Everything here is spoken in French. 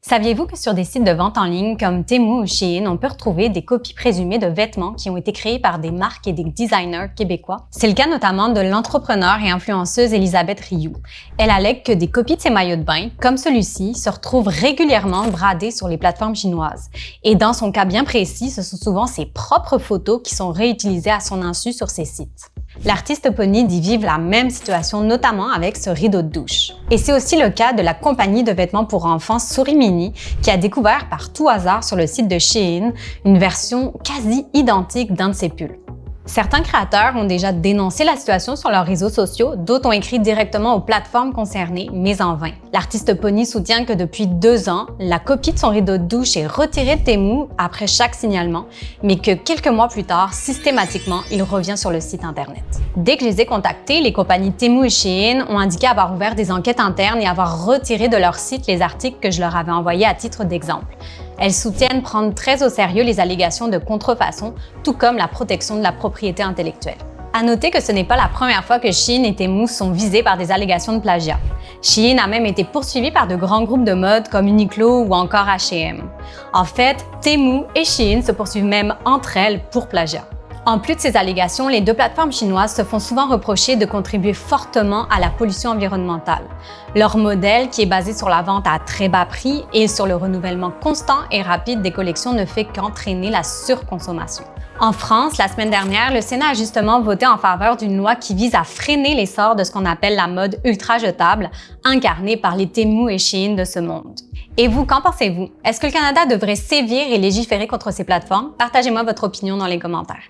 Saviez-vous que sur des sites de vente en ligne comme Temu ou Shein, on peut retrouver des copies présumées de vêtements qui ont été créés par des marques et des designers québécois? C'est le cas notamment de l'entrepreneur et influenceuse Elisabeth Rioux. Elle allègue que des copies de ses maillots de bain, comme celui-ci, se retrouvent régulièrement bradés sur les plateformes chinoises. Et dans son cas bien précis, ce sont souvent ses propres photos qui sont réutilisées à son insu sur ces sites. L'artiste Pony dit vivre la même situation, notamment avec ce rideau de douche. Et c'est aussi le cas de la compagnie de vêtements pour enfants Souris Mini, qui a découvert par tout hasard sur le site de Shein une version quasi identique d'un de ses pulls. Certains créateurs ont déjà dénoncé la situation sur leurs réseaux sociaux, d'autres ont écrit directement aux plateformes concernées, mais en vain. L'artiste Pony soutient que depuis 2 ans, la copie de son rideau de douche est retirée de Temu après chaque signalement, mais que quelques mois plus tard, systématiquement, il revient sur le site Internet. Dès que je les ai contactés, les compagnies Temu et Shein ont indiqué avoir ouvert des enquêtes internes et avoir retiré de leur site les articles que je leur avais envoyés à titre d'exemple. Elles soutiennent prendre très au sérieux les allégations de contrefaçon, tout comme la protection de la propriété intellectuelle. À noter que ce n'est pas la première fois que Shein et Temu sont visés par des allégations de plagiat. Shein a même été poursuivi par de grands groupes de mode comme Uniqlo ou encore H&M. En fait, Temu et Shein se poursuivent même entre elles pour plagiat. En plus de ces allégations, les deux plateformes chinoises se font souvent reprocher de contribuer fortement à la pollution environnementale. Leur modèle, qui est basé sur la vente à très bas prix et sur le renouvellement constant et rapide des collections, ne fait qu'entraîner la surconsommation. En France, la semaine dernière, le Sénat a justement voté en faveur d'une loi qui vise à freiner l'essor de ce qu'on appelle la mode ultra-jetable, incarnée par les Temu et Shein de ce monde. Et vous, qu'en pensez-vous? Est-ce que le Canada devrait sévir et légiférer contre ces plateformes? Partagez-moi votre opinion dans les commentaires.